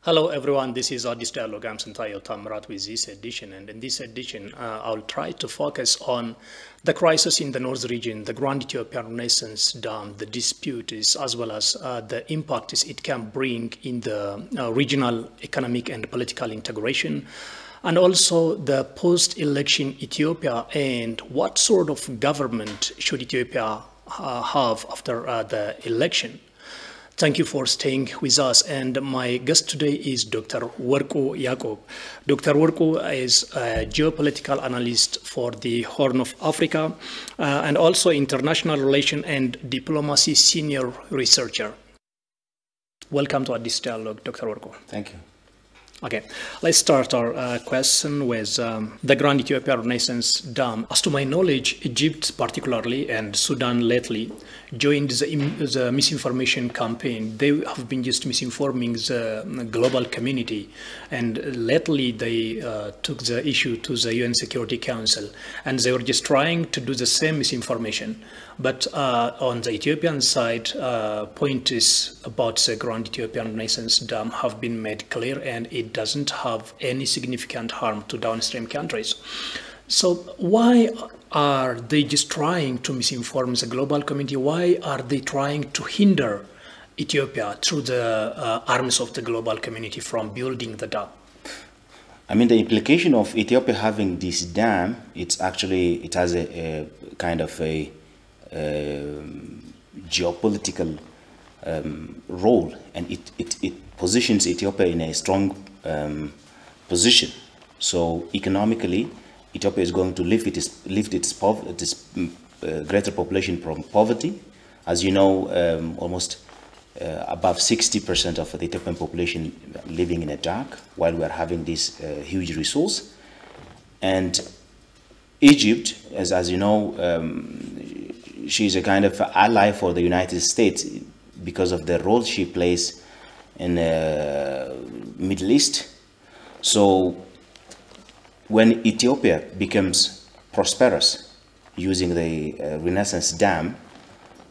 Hello everyone, this is Addis Dialogue. I'm Santayo Tamrat with this edition, and in this edition I'll try to focus on the crisis in the North region, the Grand Ethiopian Renaissance Dam, the disputes, as well as the impacts it can bring in the regional economic and political integration, and also the post-election Ethiopia and what sort of government should Ethiopia have after the election. Thank you for staying with us. And my guest today is Dr. Worku Yacob. Dr. Worku is a geopolitical analyst for the Horn of Africa and also international relation and diplomacy senior researcher. Welcome to Addis Dialogue, Dr. Worku. Thank you. Okay, let's start our question with the Grand Ethiopian Renaissance Dam. As to my knowledge, Egypt particularly and Sudan lately joined the misinformation campaign. They have been just misinforming the global community, and lately they took the issue to the UN Security Council, and they were just trying to do the same misinformation. But on the Ethiopian side, points about the Grand Ethiopian Renaissance Dam have been made clear, and it doesn't have any significant harm to downstream countries. So why are they just trying to misinform the global community? Why are they trying to hinder Ethiopia through the arms of the global community from building the dam? I mean, the implication of Ethiopia having this dam, it has a kind of a geopolitical role, and it positions Ethiopia in a strong position. So economically, Ethiopia is going to lift its greater population from poverty. As you know, almost above 60% of the Ethiopian population living in a dark, while we are having this huge resource. And Egypt, as you know, she's a kind of ally for the United States because of the role she plays in the Middle East. So when Ethiopia becomes prosperous using the Renaissance Dam,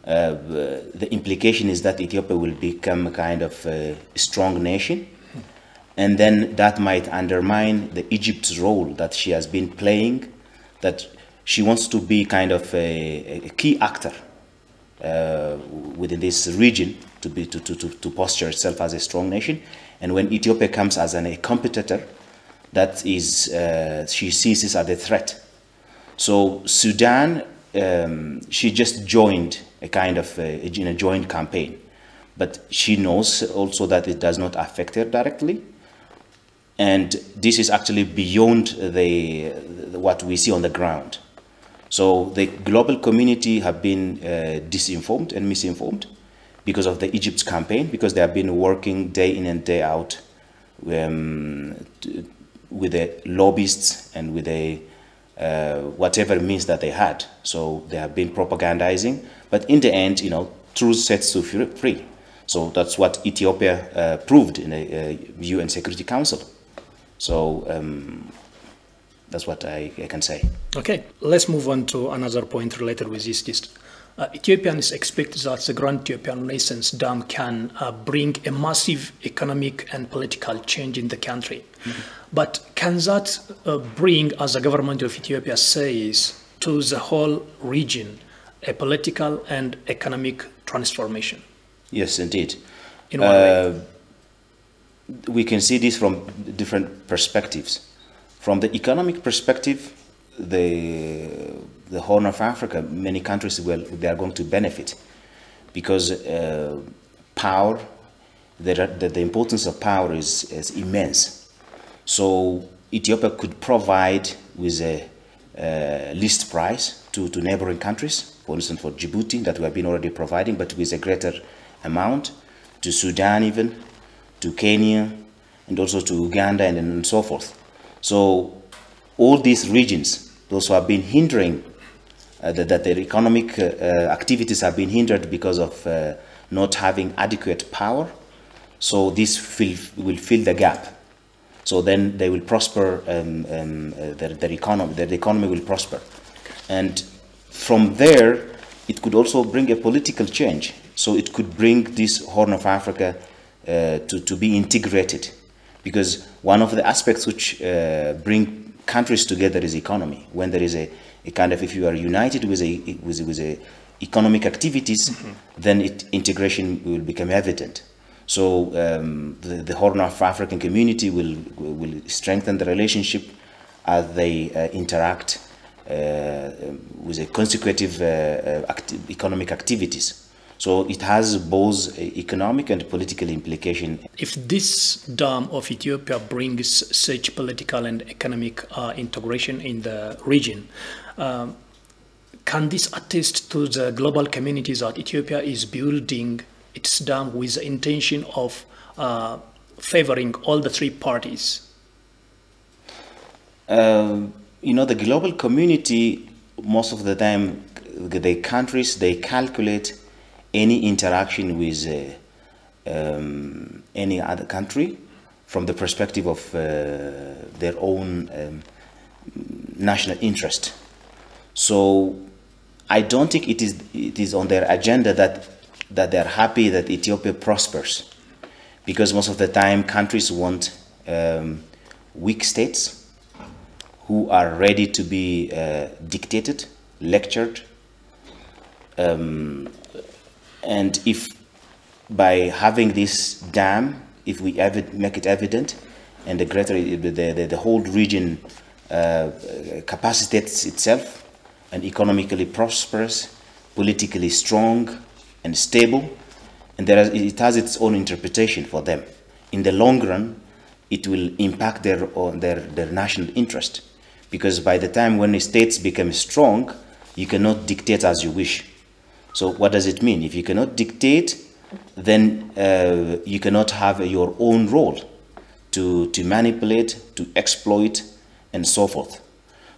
the implication is that Ethiopia will become a kind of a strong nation, and then that might undermine the Egypt's role that she has been playing, that she wants to be kind of a key actor within this region to posture itself as a strong nation. And when Ethiopia comes as a competitor, that is, she sees this as a threat. So Sudan, she just joined a kind of a joint campaign, but she knows also that it does not affect her directly. And this is actually beyond what we see on the ground. So the global community have been disinformed and misinformed because of the Egypt's campaign, because they have been working day in and day out with the lobbyists and with the whatever means that they had. So they have been propagandizing, but in the end, you know, truth sets you free. So that's what Ethiopia proved in the UN Security Council. So that's what I can say. Okay, let's move on to another point related with this. Ethiopians expect that the Grand Ethiopian Renaissance Dam can bring a massive economic and political change in the country. Mm-hmm. But can that bring, as the government of Ethiopia says, to the whole region, a political and economic transformation? Yes, indeed. In what way? We can see this from different perspectives. From the economic perspective, the Horn of Africa, many countries, they are going to benefit because power, the importance of power is immense. So Ethiopia could provide with a least price to neighboring countries, for instance, for Djibouti, that we have been already providing, but with a greater amount, to Sudan even, to Kenya, and also to Uganda, and so forth. So all these regions, those who have been hindering, that their economic activities have been hindered because of not having adequate power, so this will fill the gap. So then they will prosper, their economy will prosper. And from there, it could also bring a political change. So it could bring this Horn of Africa to be integrated because one of the aspects which bring countries together is economy. When there is a kind of, if you are united with a economic activities, then integration will become evident. So the Horn of African community will strengthen the relationship as they interact with a consecutive economic activities. So it has both economic and political implication. If this dam of Ethiopia brings such political and economic integration in the region, can this attest to the global communities that Ethiopia is building its dam with the intention of favoring all the three parties? You know, the global community, most of the time, the countries, they calculate any interaction with any other country from the perspective of their own national interest. So I don't think it is on their agenda that they are happy that Ethiopia prospers, because most of the time countries want weak states who are ready to be dictated, lectured, and if by having this dam, if we make it evident, and the whole region capacitates itself and economically prosperous, politically strong and stable, and it has its own interpretation for them. In the long run, it will impact their national interest, because by the time when the states become strong, you cannot dictate as you wish. So what does it mean? If you cannot dictate, then you cannot have your own role to manipulate, to exploit, and so forth.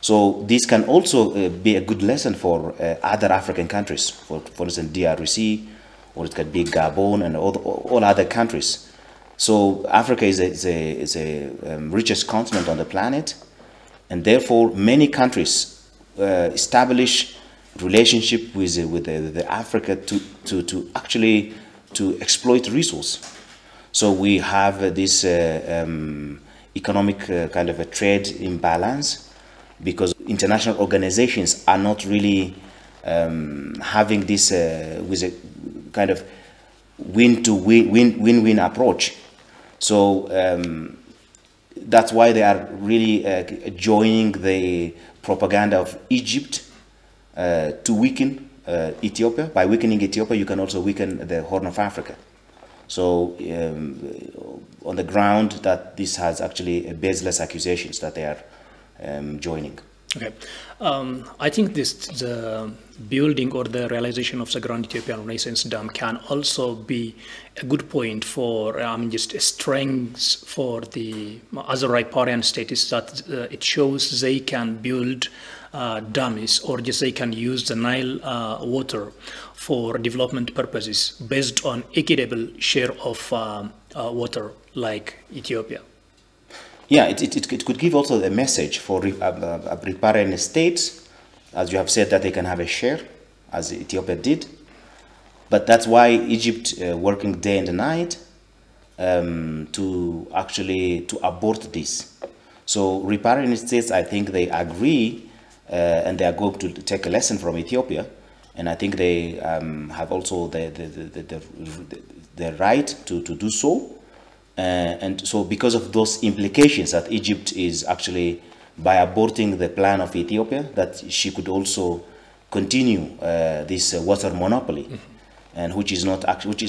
So this can also be a good lesson for other African countries, for instance, DRC, or it could be Gabon and all other countries. So Africa is a richest continent on the planet, and therefore many countries establish relationship with the Africa to actually to exploit resource. So we have this economic kind of a trade imbalance, because international organizations are not really having this with a kind of win-win approach. So that's why they are really joining the propaganda of Egypt to weaken Ethiopia. By weakening Ethiopia, you can also weaken the Horn of Africa. So on the ground that this has actually baseless accusations that they are joining. Okay, I think the building or the realization of the Grand Ethiopian Renaissance Dam can also be a good point for, just a strength for the other riparian states, that it shows they can build dams, or just they can use the Nile water for development purposes based on equitable share of water like Ethiopia. Yeah, it could give also a message for riparian states, as you have said, that they can have a share, as Ethiopia did. But that's why Egypt working day and night to abort this. So riparian states, I think they agree, and they are going to take a lesson from Ethiopia, and I think they have also the right to do so. And so because of those implications that Egypt is actually, by aborting the plan of Ethiopia, that she could also continue this water monopoly, and which is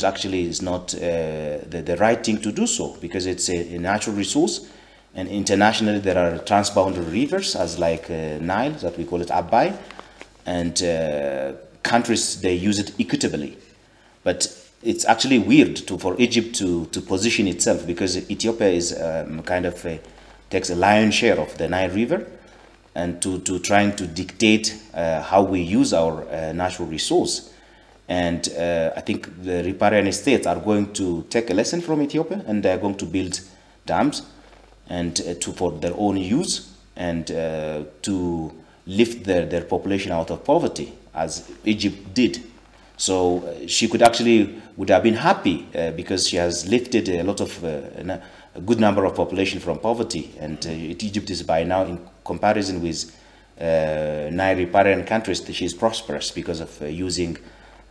actually not the right thing to do so, because it's a natural resource, and internationally there are transboundary rivers, as like Nile, that we call it Abai, and countries, they use it equitably. But it's actually weird for Egypt to position itself, because Ethiopia is takes a lion's share of the Nile River, and to trying to dictate how we use our natural resource. And I think the riparian states are going to take a lesson from Ethiopia, and they're going to build dams and for their own use, and to lift their population out of poverty, as Egypt did. So she would have been happy because she has lifted a lot of good number of population from poverty, and Egypt is by now, in comparison with Nile-riparian countries, she is prosperous because of using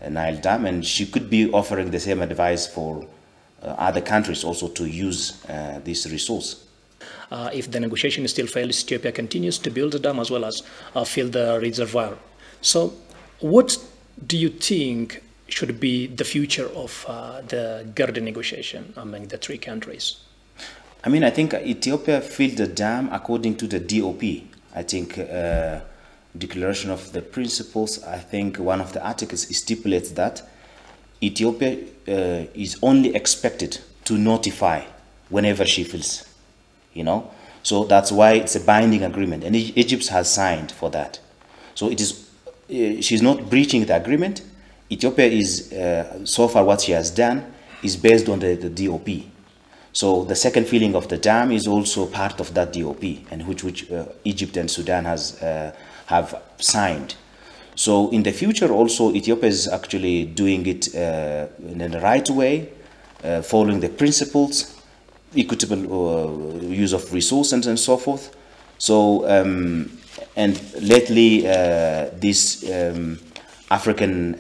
a Nile Dam, and she could be offering the same advice for other countries also to use this resource. If the negotiation still fails, Ethiopia continues to build the dam as well as fill the reservoir. So what do you think should be the future of the garden negotiation among the three countries? I mean, I think Ethiopia filled the dam according to the DOP. I think Declaration of the Principles, I think one of the articles stipulates that Ethiopia is only expected to notify whenever she fills, you know. So that's why it's a binding agreement, and Egypt has signed for that. So it is, she's not breaching the agreement. Ethiopia is, so far what she has done is based on the DOP. So the second filling of the dam is also part of that DOP, and which Egypt and Sudan have signed. So in the future also, Ethiopia is actually doing it in the right way, following the principles, equitable use of resources and so forth. So, and lately this African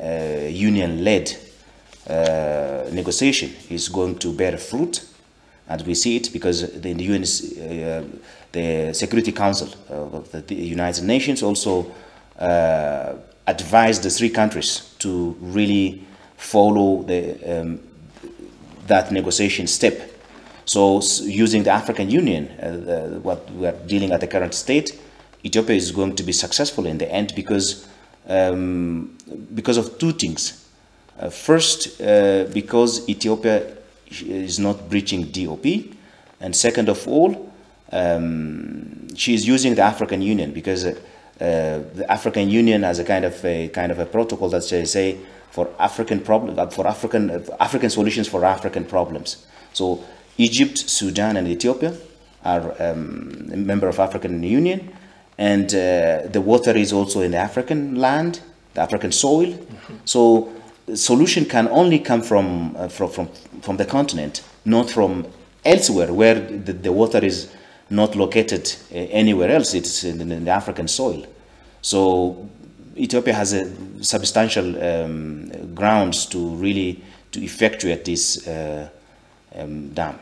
Union-led negotiation is going to bear fruit, and we see it because the UN, the Security Council of the United Nations also advised the three countries to really follow the, that negotiation step. So using the African Union, what we are dealing at the current state, Ethiopia is going to be successful in the end because of two things. First, because Ethiopia is not breaching DOP, and second of all, she is using the African Union because the African Union has a kind of a protocol that say for African problem, for African solutions for African problems. So Egypt, Sudan, and Ethiopia are a member of African Union, and the water is also in the African land, the African soil. Mm-hmm. So the solution can only come from the continent, not from elsewhere where the water is not located anywhere else. It's in the African soil. So Ethiopia has a substantial grounds to really to effectuate this dam.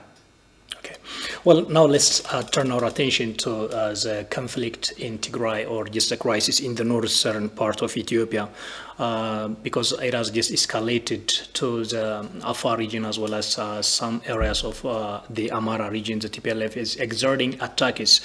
Okay. Well, now let's turn our attention to the conflict in Tigray, or just the crisis in the northern part of Ethiopia, because it has just escalated to the Afar region as well as some areas of the Amara region. The TPLF is exerting attacks.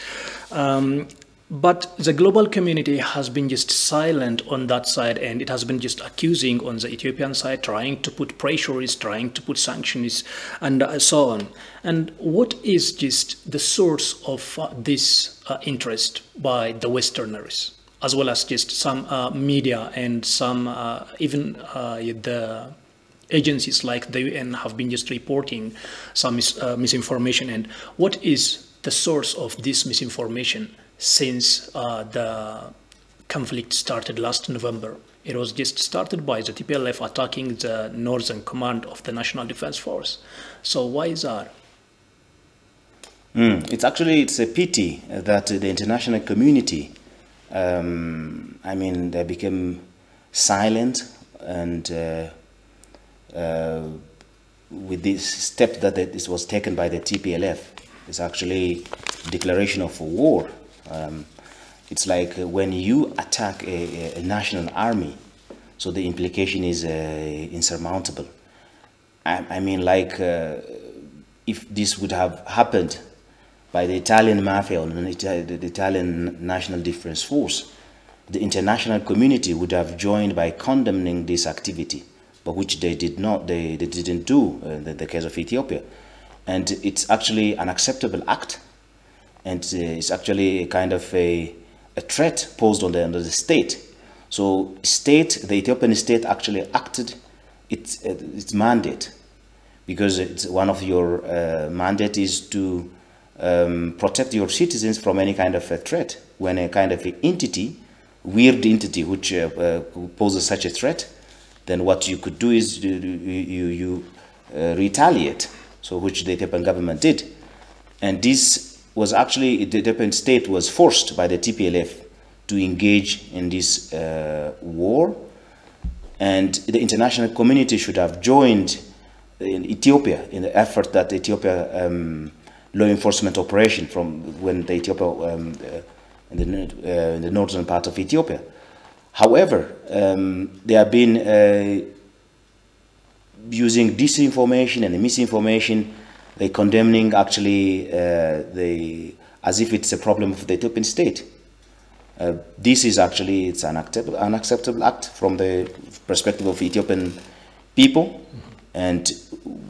But the global community has been just silent on that side, and it has been just accusing on the Ethiopian side, trying to put pressures, trying to put sanctions, and so on. And what is just the source of this interest by the Westerners, as well as just some media and some even the agencies like the UN have been just reporting some misinformation? And what is the source of this misinformation? Since the conflict started last November, it was just started by the TPLF attacking the northern command of the National Defense Force. So why is that? It's a pity that the international community, I mean, they became silent, and with this step that this was taken by the TPLF, it's actually a declaration of war. It's like when you attack a national army, so the implication is insurmountable. I mean, like if this would have happened by the Italian mafia or the Italian National Defense Force, the international community would have joined by condemning this activity, but which they did not. They didn't do in the case of Ethiopia, and it's actually an unacceptable act. And it's actually a kind of a threat posed on the state. So the Ethiopian state actually acted its mandate, because it's one of your mandate is to protect your citizens from any kind of a threat. When a kind of entity, weird entity, which poses such a threat, then what you could do is you retaliate. So which the Ethiopian government did. And this was actually, the Ethiopian state was forced by the TPLF to engage in this war. And the international community should have joined in Ethiopia in the effort that Ethiopia law enforcement operation from when the Ethiopia in the northern part of Ethiopia. However, they have been using disinformation and misinformation. They condemning actually as if it's a problem of the Ethiopian state. This is actually, it's an unacceptable act from the perspective of Ethiopian people, and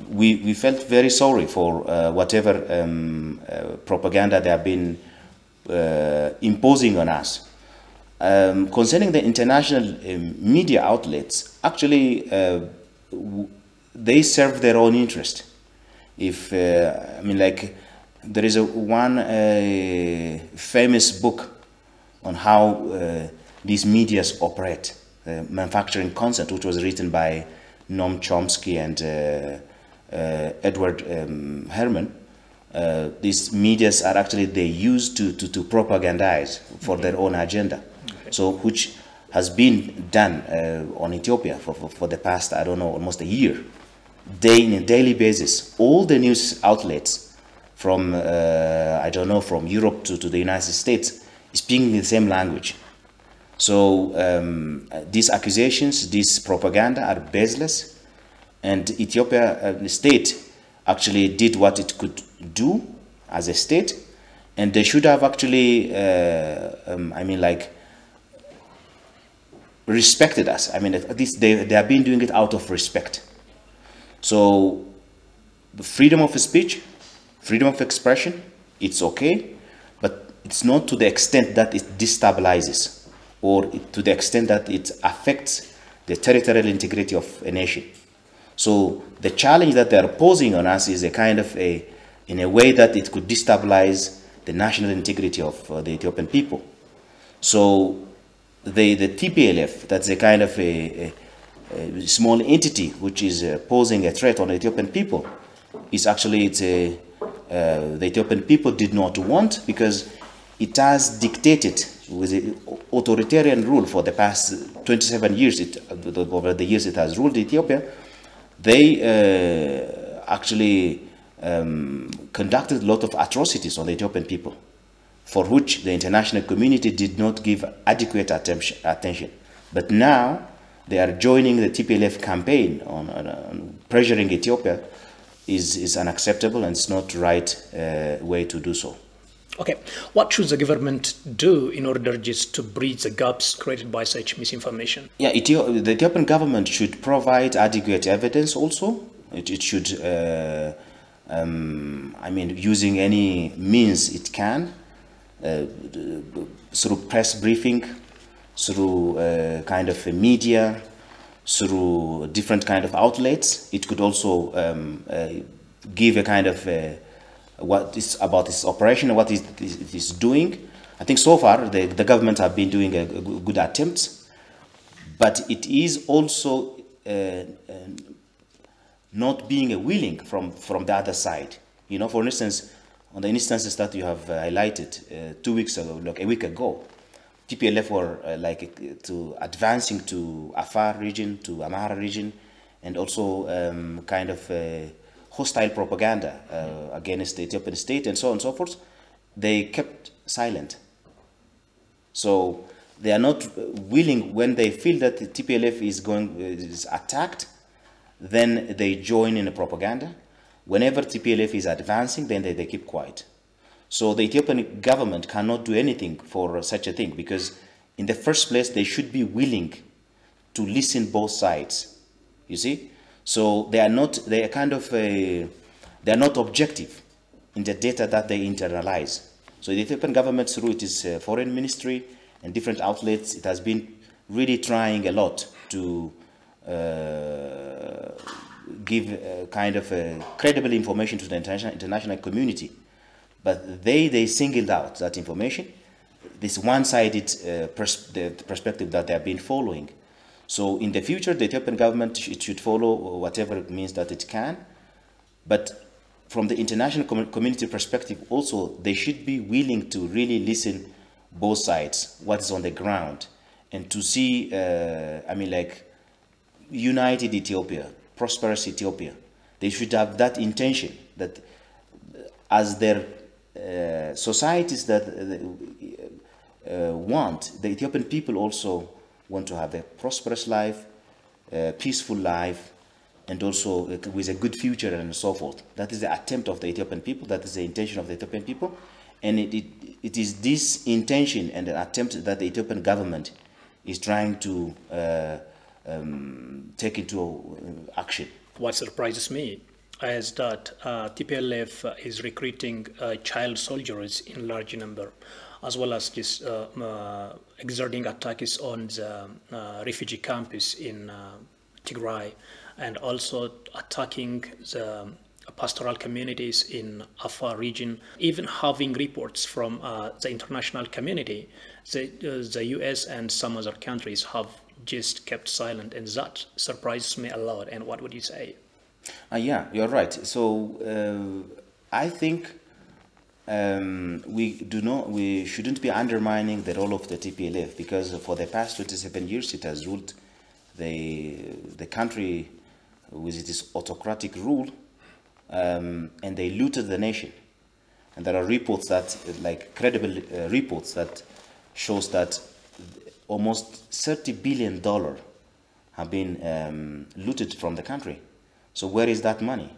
we felt very sorry for whatever propaganda they have been imposing on us. Concerning the international media outlets, actually they serve their own interest. If I mean, like, there is one famous book on how these medias operate, manufacturing consent, which was written by Noam Chomsky and Edward Herman. These medias are actually, they used to propagandize for their own agenda. So, which has been done on Ethiopia for the past, I don't know, almost a year. On a daily basis, all the news outlets from, I don't know, from Europe to the United States, speaking the same language. So these accusations, this propaganda are baseless, and Ethiopia, the state, actually did what it could do as a state, and they should have actually, I mean, like, respected us. I mean, at least they have been doing it out of respect. So the freedom of speech, freedom of expression, it's okay, but it's not to the extent that it destabilizes or to the extent that it affects the territorial integrity of a nation. So the challenge that they are posing on us is a kind of in a way that it could destabilize the national integrity of the Ethiopian people. So the TPLF, that's a kind of a small entity which is posing a threat on the Ethiopian people, is actually, the Ethiopian people did not want, because it has dictated with authoritarian rule for the past 27 years, over the years it has ruled Ethiopia. They actually conducted a lot of atrocities on the Ethiopian people, for which the international community did not give adequate attention. But now they are joining the TPLF campaign on pressuring Ethiopia is unacceptable, and it's not the right way to do so. Okay, what should the government do in order just to bridge the gaps created by such misinformation? Yeah, the Ethiopian government should provide adequate evidence also. It should, I mean, using any means it can, through press briefing, through kind of a media, through different kind of outlets. It could also give a kind of what is about this operation, what it is doing. I think so far the government have been doing a good attempts, but it is also not being willing from the other side. You know, for instance, on the instances that you have highlighted 2 weeks ago, like a week ago, TPLF were like to advancing to Afar region, to Amhara region, and also kind of hostile propaganda against the Ethiopian state and so on and so forth. They kept silent. So they are not willing, when they feel that the TPLF is attacked, then they join in the propaganda. Whenever TPLF is advancing, then they keep quiet. So the Ethiopian government cannot do anything for such a thing, because in the first place, they should be willing to listen both sides, you see? So they are not objective in the data that they internalize. So the Ethiopian government, through its foreign ministry and different outlets, it has been really trying a lot to give kind of credible information to the international community. But they singled out that information, this one-sided perspective that they have been following. So in the future, the Ethiopian government should follow whatever means that it can. But from the international community perspective also, they should be willing to really listen both sides, what is on the ground, and to see, I mean, like, united Ethiopia, prosperous Ethiopia. They should have that intention that as their societies that want, the Ethiopian people also want to have a prosperous life, peaceful life, and also with a good future and so forth. That is the attempt of the Ethiopian people, that is the intention of the Ethiopian people, and it is this intention and the attempt that the Ethiopian government is trying to take into action. What surprises me is that TPLF is recruiting child soldiers in large number, as well as just exerting attacks on the refugee camps in Tigray, and also attacking the pastoral communities in Afar region, even having reports from the international community. The US and some other countries have just kept silent, and that surprises me a lot. And what would you say? Yeah, you're right. So I think we shouldn't be undermining the role of the TPLF, because for the past 27 years it has ruled the country with its autocratic rule, and they looted the nation. And there are reports that, like credible reports that shows that almost $30 billion have been looted from the country. So where is that money?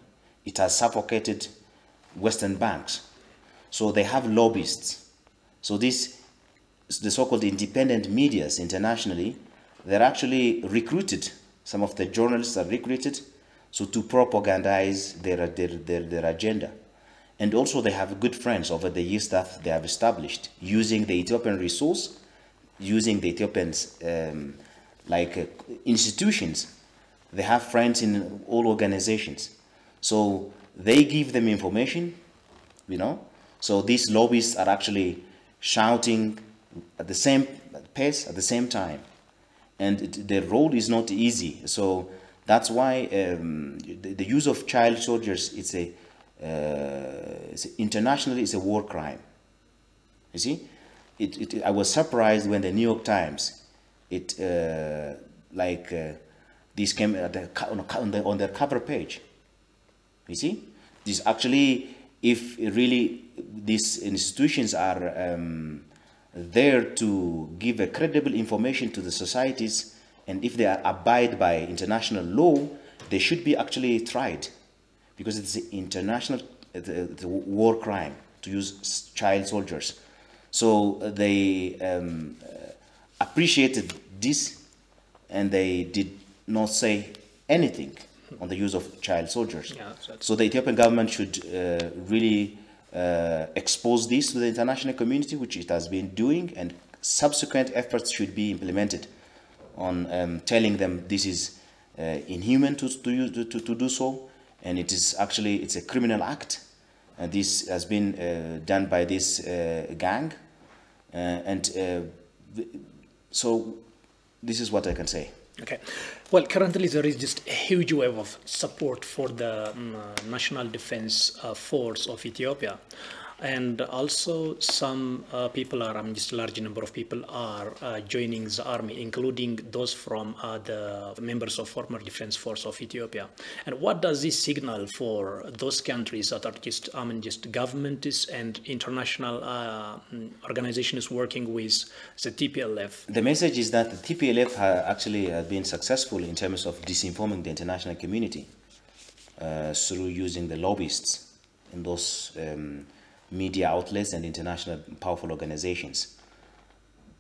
It has suffocated Western banks. So they have lobbyists. So the so-called independent medias internationally, they're actually recruited. Some of the journalists are recruited so to propagandize their agenda. And also they have good friends over the years that they have established using the Ethiopian resource, using the Ethiopians institutions. They have friends in all organizations. So they give them information, you know. So these lobbyists are actually shouting at the same pace, at the same time. And their role is not easy. So that's why the use of child soldiers, internationally, it's a war crime. You see? I was surprised when the New York Times, this came on their cover page. You see, this actually, if really these institutions are there to give a credible information to the societies, and if they abide by international law, they should be actually tried, because it's an international the war crime to use child soldiers. So they appreciated this, and they did not say anything on the use of child soldiers. Yeah, so the Ethiopian government should really expose this to the international community, which it has been doing, and subsequent efforts should be implemented on telling them this is inhuman to do so, and it's a criminal act, and this has been done by this gang, so this is what I can say. Okay. Well, currently there is just a huge wave of support for the National Defense Force of Ethiopia. And also some people just a large number of people are joining the army, including those from the members of former Defense Force of Ethiopia. And what does this signal for those countries that are just governments and international organizations working with the TPLF? The message is that the TPLF actually has been successful in terms of disinforming the international community through using the lobbyists in those media outlets and international powerful organizations.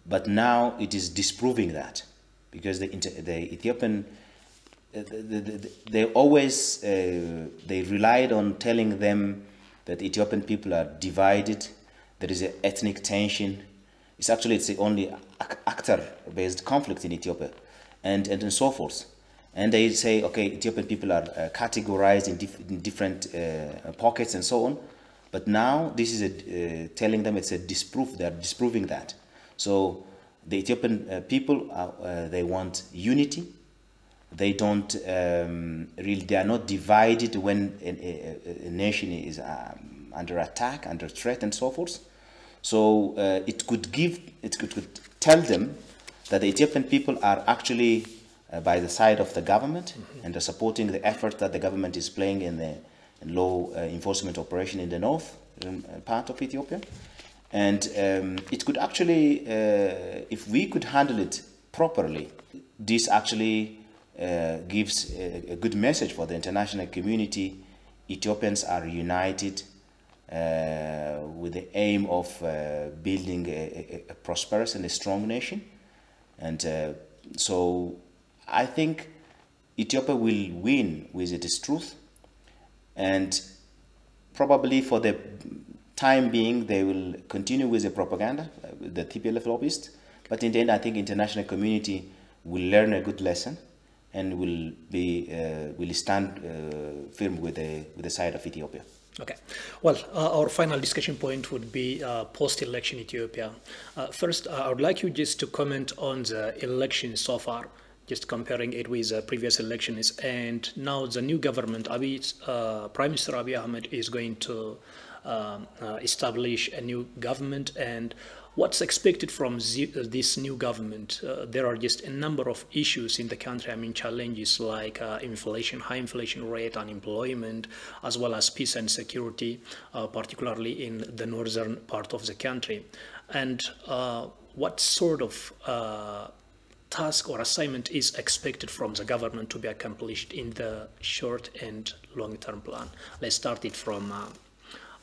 But now it is disproving that, because the Ethiopian, they always they relied on telling them that Ethiopian people are divided, there is an ethnic tension. It's the only actor-based conflict in Ethiopia, and so forth. And they say, okay, Ethiopian people are categorized in different pockets and so on. But now this is telling them it's a disproof. They are disproving that. So the Ethiopian people, they want unity. they don't really, they are not divided when a nation is under attack, under threat, and so forth. So it could tell them that the Ethiopian people are actually by the side of the government, and are supporting the effort that the government is playing in the law enforcement operation in the north part of Ethiopia. And it could actually, if we could handle it properly, this actually gives a good message for the international community. Ethiopians are united with the aim of building a prosperous and a strong nation. And so I think Ethiopia will win with its truth, and probably for the time being they will continue with the propaganda, the TPLF lobbyists, but in the end I think international community will learn a good lesson and will stand firm with the side of Ethiopia. Okay. Well, our final discussion point would be post-election Ethiopia. First, I would like you just to comment on the election so far, just comparing it with previous elections. And now the new government, Prime Minister Abiy Ahmed is going to establish a new government. And what's expected from this new government? There are just a number of issues in the country. I mean, challenges like inflation, high inflation rate, unemployment, as well as peace and security, particularly in the northern part of the country. And what sort of task or assignment is expected from the government to be accomplished in the short and long-term plan? Let's start it from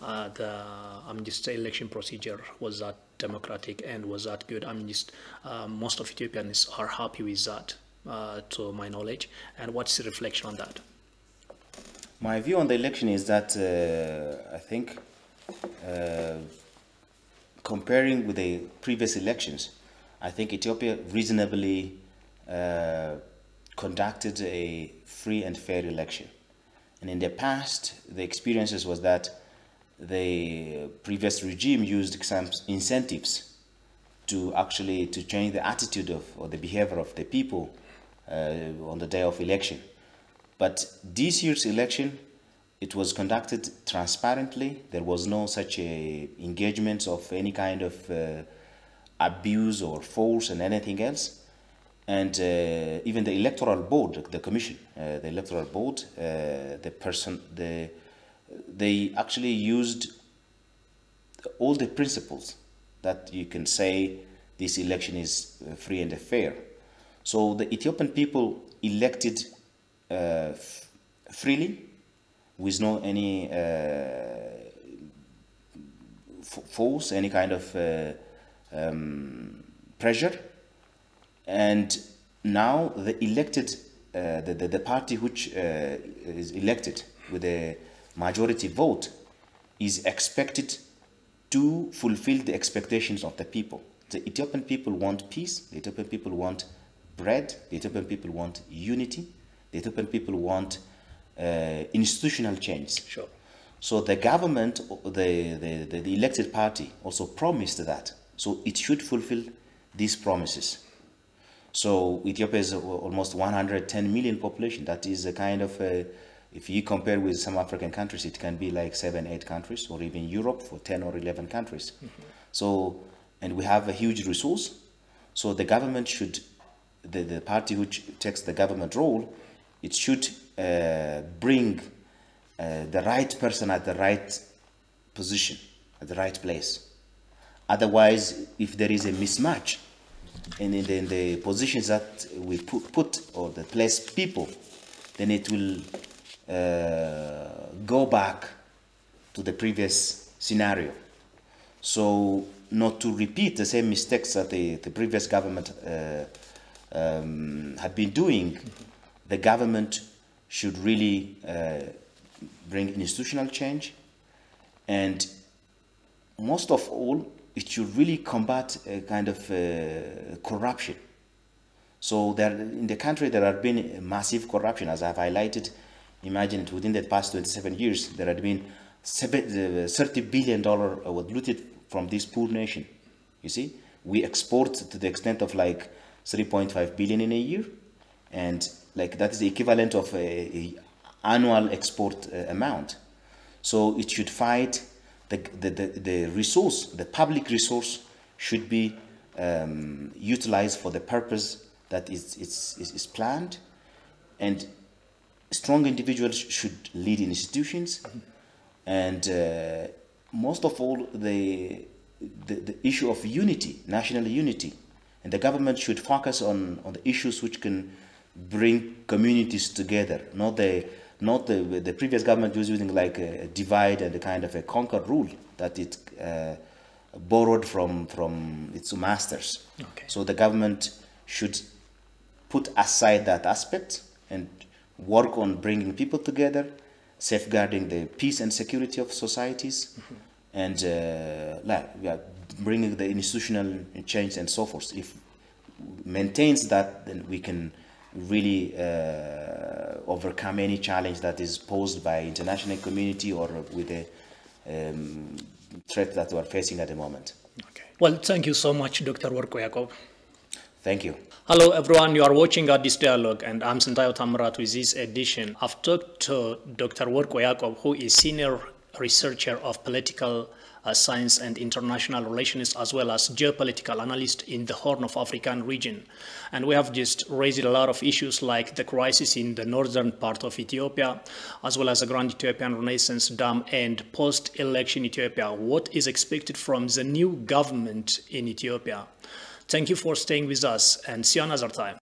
the election procedure. Was that democratic and was that good? Most of Ethiopians are happy with that, to my knowledge. And what's the reflection on that? My view on the election is that I think comparing with the previous elections, I think Ethiopia reasonably conducted a free and fair election. And in the past, the experiences was that the previous regime used some incentives to change the attitude or the behavior of the people on the day of election. But this year's election, it was conducted transparently. There was no such engagement of any kind of abuse or force and anything else. And even the electoral board, the commission, the electoral board, they actually used all the principles that you can say this election is free and fair. So the Ethiopian people elected freely, with no any force, any kind of pressure. And now the elected, the party which is elected with a majority vote is expected to fulfill the expectations of the people. The Ethiopian people want peace, the Ethiopian people want bread, the Ethiopian people want unity, the Ethiopian people want institutional change. Sure. So the government, the elected party also promised that. So it should fulfill these promises. So Ethiopia is almost 110 million population. That is a kind of, if you compare with some African countries, it can be like 7-8 countries, or even Europe for 10 or 11 countries. Mm-hmm. So, and we have a huge resource. So the government should, the party which takes the government role, it should bring the right person at the right position, at the right place. Otherwise, if there is a mismatch in the positions that we put or the place people, then it will go back to the previous scenario. So not to repeat the same mistakes that the previous government had been doing, the government should really bring institutional change, and most of all, it should really combat a kind of corruption. So there, in the country, there have been massive corruption, as I've highlighted. Imagine it, within the past 27 years, there had been $30 billion was looted from this poor nation. You see, we export to the extent of like 3.5 billion in a year, and like that is the equivalent of a annual export amount. So it should fight the resource, the public resource should be utilized for the purpose that is planned, and strong individuals should lead institutions, and most of all the issue of unity, national unity, and the government should focus on the issues which can bring communities together, not the previous government was using like a divide and a kind of a conquer rule that it borrowed from its masters. Okay. So the government should put aside that aspect and work on bringing people together, safeguarding the peace and security of societies, and bringing the institutional change and so forth. If maintains that, then we can really overcome any challenge that is posed by international community or with the threat that we are facing at the moment. Okay. Well, thank you so much, Dr. Worku Yacob. Thank you. Hello, everyone. You are watching Addis Dialogue, and I'm Untitled Chapter with this edition. I've talked to Dr. Worku Yacob, who is senior researcher of political science and international relations, as well as geopolitical analyst in the Horn of African region. And we have just raised a lot of issues like the crisis in the northern part of Ethiopia, as well as the Grand Ethiopian Renaissance Dam and post-election Ethiopia. What is expected from the new government in Ethiopia? Thank you for staying with us, and see you another time.